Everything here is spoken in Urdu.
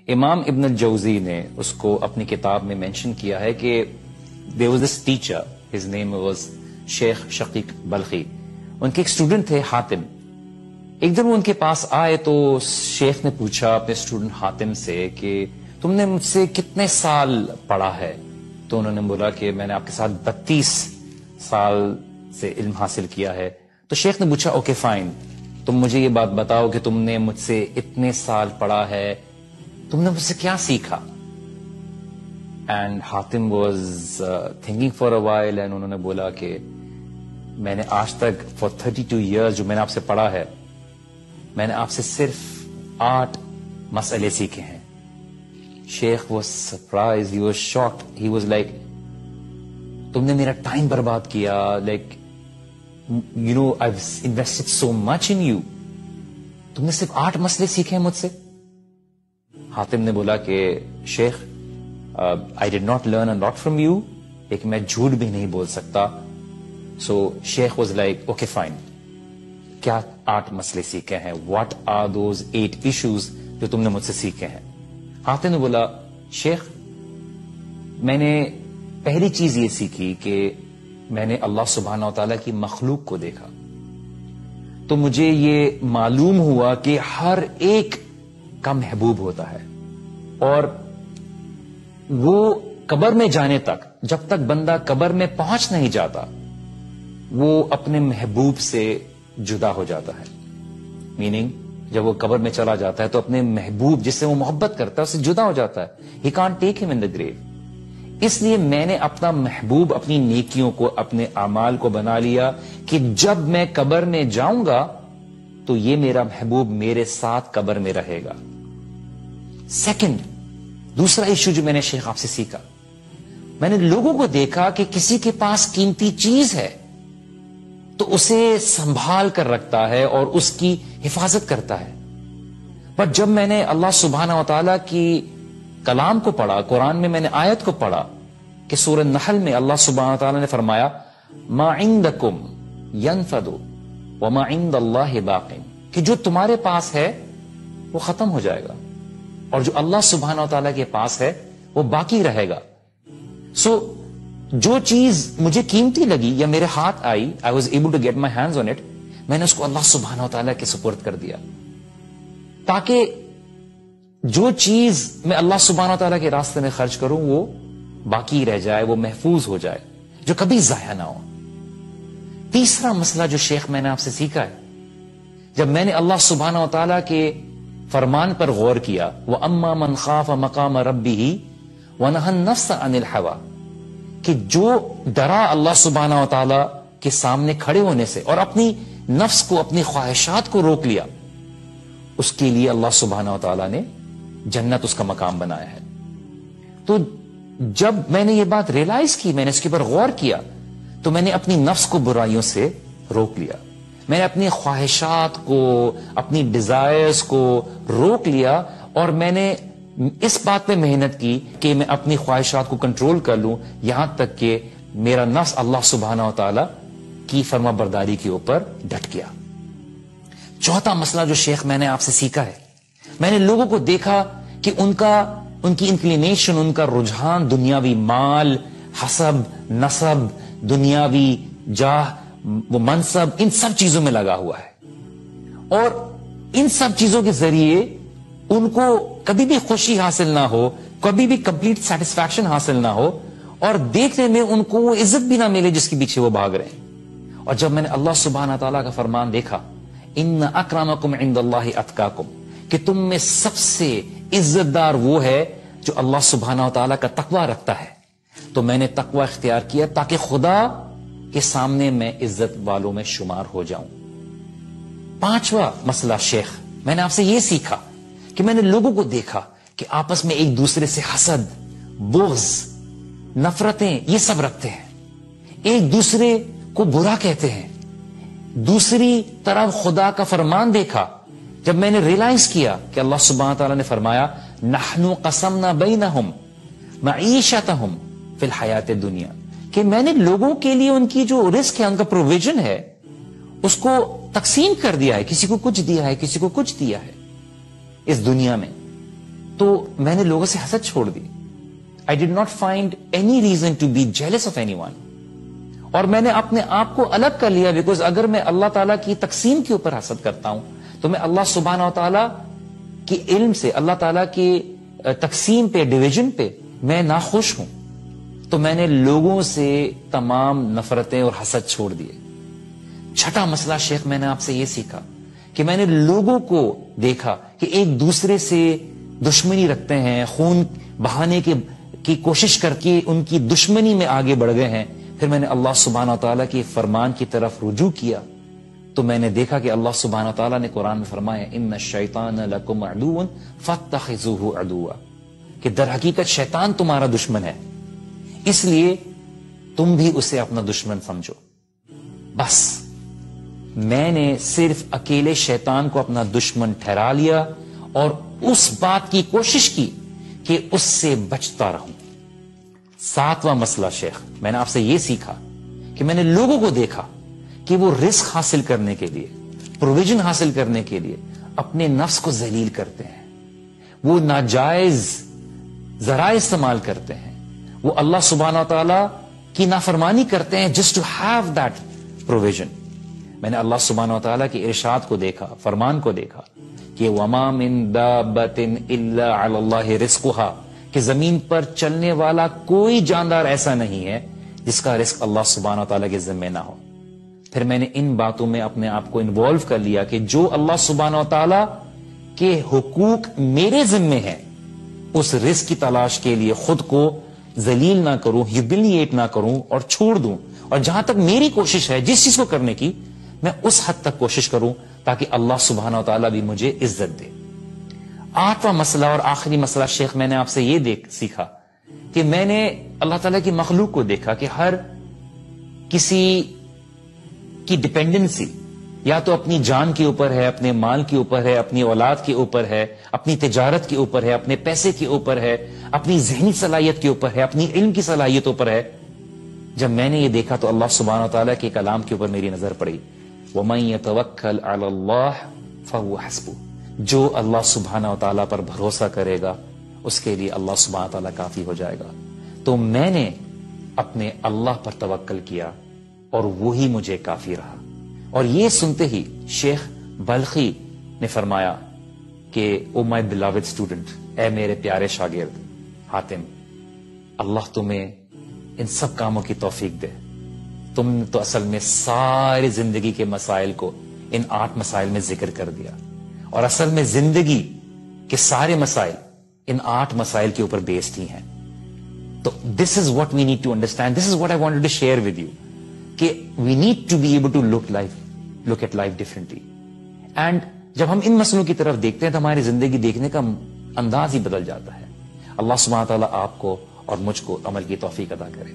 امام ابن الجوزی نے اس کو اپنی کتاب میں مینشن کیا ہے کہ there was this teacher, his name was شیخ شقیق بلخی. ان کے ایک اسٹوڈنٹ تھے حاتم. ایک دن وہ ان کے پاس آئے تو شیخ نے پوچھا اپنے اسٹوڈنٹ حاتم سے کہ تم نے مجھ سے کتنے سال پڑھا ہے؟ تو انہوں نے بولا کہ میں نے آپ کے ساتھ 32 سال سے علم حاصل کیا ہے. تو شیخ نے پوچھا اوکے فائن، تم مجھے یہ بات بتاؤ کہ تم نے مجھ سے اتنے سال پڑھا ہے، تم نے مجھ سے کیا سیکھا؟ And Hatim was thinking for a while, and انہوں نے بولا کہ میں نے آج تک فار 32 ایئرز جو میں نے آپ سے پڑھا ہے، میں نے آپ سے صرف 8 مسئلے سیکھے ہیں. She was surprised, he was shocked, he was like تم نے میرا ٹائم برباد کیا، like you know I invested so much in you, تم نے صرف 8 مسئلے سیکھے ہیں مجھ سے. حاتم نے بولا کہ Sheikh I did not learn a lot from you, لیکن میں جھوٹ بھی نہیں بول سکتا. سو شیخ واز لائک اوکے فائن، کیا 8 مسئلے سیکھے ہیں؟ واٹ آر دوز 8 ایشوز جو تم نے مجھ سے سیکھے ہیں؟ حاتم نے بولا شیخ میں نے پہلی چیز یہ سیکھی کہ میں نے اللہ سبحانہ و تعالیٰ کی مخلوق کو دیکھا تو مجھے یہ معلوم ہوا کہ ہر ایک کا محبوب ہوتا ہے، اور وہ قبر میں جانے تک، جب تک بندہ قبر میں پہنچ نہیں جاتا، وہ اپنے محبوب سے جدا ہو جاتا ہے. میننگ جب وہ قبر میں چلا جاتا ہے تو اپنے محبوب جس سے وہ محبت کرتا ہے اس سے جدا ہو جاتا ہے. ہی کانٹ ٹیک ہم ان دا گریو. اس لیے میں نے اپنا محبوب، اپنی نیکیوں کو، اپنے اعمال کو بنا لیا کہ جب میں قبر میں جاؤں گا تو یہ میرا محبوب میرے ساتھ قبر میں رہے گا. سیکنڈ، دوسرا ایشو جو میں نے شیخ آپ سے سیکھا، میں نے لوگوں کو دیکھا کہ کسی کے پاس قیمتی چیز ہے تو اسے سنبھال کر رکھتا ہے اور اس کی حفاظت کرتا ہے. پر جب میں نے اللہ سبحانہ و تعالیٰ کی کلام کو پڑھا، قرآن میں میں نے آیت کو پڑھا کہ سورہ نحل میں اللہ سبحانہ و تعالیٰ نے فرمایا ما عندکم ینفد وما عند اللہ باق، کہ جو تمہارے پاس ہے وہ ختم ہو جائے گا اور جو اللہ سبحانہ و تعالیٰ کے پاس ہے وہ باقی رہے گا. سو جو چیز مجھے قیمتی لگی یا میرے ہاتھ آئی، I was able to get my hands on it، میں نے اس کو اللہ سبحانہ و تعالیٰ کے سپرد کر دیا تاکہ جو چیز میں اللہ سبحانہ و تعالیٰ کے راستے میں خرچ کروں وہ باقی رہ جائے، وہ محفوظ ہو جائے، جو کبھی ضائع نہ ہو. تیسرا مسئلہ جو شیخ میں نے آپ سے سیکھا ہے، جب میں نے اللہ سبحانہ و تعالیٰ کے فرمان پر غور کیا، وَأَمَّا مَنْ خَافَ مَقَامَ رَبِّهِ وَنَهَى النَّفْسَ عَنِ الْهَوَىٰ، کہ جو ڈرا اللہ سبحانہ و تعالیٰ کے سامنے کھڑے ہونے سے اور اپنی نفس کو، اپنی خواہشات کو روک لیا، اس کے لیے اللہ سبحانہ و تعالیٰ نے جنت اس کا مقام بنایا ہے. تو جب میں نے یہ بات ریئلائز کی، میں نے اس کے اوپر غور کیا، تو میں نے اپنی نفس کو برائیوں سے روک لیا، میں نے اپنی خواہشات کو، اپنی ڈیزائرز کو روک لیا، اور میں نے اس بات پہ محنت کی کہ میں اپنی خواہشات کو کنٹرول کر لوں، یہاں تک کہ میرا نفس اللہ سبحانہ و تعالی کی فرما برداری کے اوپر ڈٹ گیا. چوتھا مسئلہ جو شیخ میں نے آپ سے سیکھا ہے، میں نے لوگوں کو دیکھا کہ ان کی انکلینیشن، ان کا رجحان دنیاوی مال، حسب، نسب، دنیاوی جاہ و منصب، ان سب چیزوں میں لگا ہوا ہے، اور ان سب چیزوں کے ذریعے ان کو کبھی بھی خوشی حاصل نہ ہو، کبھی بھی کمپلیٹ سیٹسفیکشن حاصل نہ ہو، اور دیکھنے میں ان کو وہ عزت بھی نہ ملے جس کے پیچھے وہ بھاگ رہے ہیں. اور جب میں نے اللہ سبحانہ تعالیٰ کا فرمان دیکھا، ان اکرمکم عند اللہ اتقاکم، کہ تم میں سب سے عزت دار وہ ہے جو اللہ سبحانہ و تعالیٰ کا تقوی رکھتا ہے، تو میں نے تقوی اختیار کیا تاکہ خدا کے سامنے میں عزت والوں میں شمار ہو جاؤں. پانچواں مسئلہ شیخ، میں نے آپ سے یہ سیکھا کہ میں نے لوگوں کو دیکھا کہ آپس میں ایک دوسرے سے حسد، بغض، نفرتیں یہ سب رکھتے ہیں، ایک دوسرے کو برا کہتے ہیں. دوسری طرف خدا کا فرمان دیکھا، جب میں نے ریلائز کیا کہ اللہ سبحانہ تعالیٰ نے فرمایا نحن قسمنا بینہم معیشتہم فی الحیات الدنیا، کہ میں نے لوگوں کے لیے ان کی جو رزق ہے، ان کا پروویژن ہے، اس کو تقسیم کر دیا ہے, کسی کو کچھ دیا ہے, کسی کو کچھ دیا ہے اس دنیا میں, تو میں نے لوگوں سے حسد چھوڑ دی. I did not find any reason to be jealous of anyone. اور میں نے اپنے آپ کو الگ کر لیا, بیکاز اگر میں اللہ تعالیٰ کی تقسیم کے اوپر حسد کرتا ہوں تو میں اللہ سبحانہ و تعالیٰ کے علم سے, اللہ تعالیٰ کی تقسیم پہ, ڈویژن پہ میں ناخوش ہوں. تو میں نے لوگوں سے تمام نفرتیں اور حسد چھوڑ دیے. چھٹا مسئلہ شیخ, میں نے آپ سے یہ سیکھا کہ میں نے لوگوں کو دیکھا کہ ایک دوسرے سے دشمنی رکھتے ہیں, خون بہانے کی کوشش کر کے ان کی دشمنی میں آگے بڑھ گئے ہیں. پھر میں نے اللہ سبحانہ و تعالیٰ کے فرمان کی طرف رجوع کیا تو میں نے دیکھا کہ اللہ سبحانہ و تعالیٰ نے قرآن میں فرمایا ان الشیطان لکم عدو فاتخذوہ عدوا, کہ در حقیقت شیطان تمہارا دشمن ہے, اس لیے تم بھی اسے اپنا دشمن سمجھو. بس میں نے صرف اکیلے شیطان کو اپنا دشمن ٹھہرا لیا اور اس بات کی کوشش کی کہ اس سے بچتا رہوں. ساتواں مسئلہ شیخ, میں نے آپ سے یہ سیکھا کہ میں نے لوگوں کو دیکھا کہ وہ رزق حاصل کرنے کے لیے, پروویژن حاصل کرنے کے لیے اپنے نفس کو ذلیل کرتے ہیں, وہ ناجائز ذرائع استعمال کرتے ہیں, وہ اللہ سبحانہ و تعالیٰ کی نافرمانی کرتے ہیں just to have that provision. میں نے اللہ سبحانہ و تعالیٰ کے ارشاد کو دیکھا, فرمان کو دیکھا کہ وما من دابۃ الا علی اللہ رزقھا, کہ زمین پر چلنے والا کوئی جاندار ایسا نہیں ہے جس کا رزق اللہ سبحانہ و تعالیٰ کے ذمہ نہ ہو. پھر میں نے ان باتوں میں اپنے آپ کو انوالو کر لیا کہ جو اللہ سبحانہ و تعالیٰ کے حقوق میرے ذمے ہیں, اس رزق کی تلاش کے لیے خود کو ذلیل نہ کروں, ہیوملیٹ نہ کروں اور چھوڑ دوں, اور جہاں تک میری کوشش ہے جس چیز کو کرنے کی, میں اس حد تک کوشش کروں تاکہ اللہ سبحانہ و تعالیٰ بھی مجھے عزت دے. آٹھواں مسئلہ اور آخری مسئلہ شیخ, میں نے آپ سے یہ سیکھا کہ میں نے اللہ تعالیٰ کی مخلوق کو دیکھا کہ ہر کسی کی ڈپینڈنسی یا تو اپنی جان کے اوپر ہے, اپنے مال کے اوپر ہے, اپنی اولاد کے اوپر ہے, اپنی تجارت کے اوپر ہے, اپنے پیسے کے اوپر ہے, اپنی ذہنی صلاحیت کے اوپر ہے, اپنی علم کی صلاحیتوں پر ہے. جب میں نے یہ دیکھا تو اللہ سبحانہ و تعالیٰ کے کلام کے اوپر میری نظر پڑی, وَمَن يَتَوَكَّلْ عَلَى اللَّهِ فَهُوَ حَسْبُهُ, جو اللہ سبحانہ و تعالیٰ پر بھروسہ کرے گا اس کے لیے اللہ سبحانہ و تعالیٰ کافی ہو جائے گا. تو میں نے اپنے اللہ پر توکل کیا اور وہی مجھے کافی رہا. اور یہ سنتے ہی شیخ بلخی نے فرمایا کہ او مائی بلاوڈ اسٹوڈنٹ, اے میرے پیارے شاگرد حاتم, اللہ تمہیں ان سب کاموں کی توفیق دے. تم نے تو اصل میں ساری زندگی کے مسائل کو ان 8 مسائل میں ذکر کر دیا, اور اصل میں زندگی کے سارے مسائل ان 8 مسائل کے اوپر بیسڈ ہی ہیں. تو this is what we need to understand, this is what I wanted to share with you, کہ we need to be able to look at life differently. And جب ہم ان مسئلوں کی طرف دیکھتے ہیں تو ہماری زندگی دیکھنے کا انداز ہی بدل جاتا ہے. اللہ سبحانہ تعالیٰ آپ کو اور مجھ کو عمل کی توفیق عطا کرے.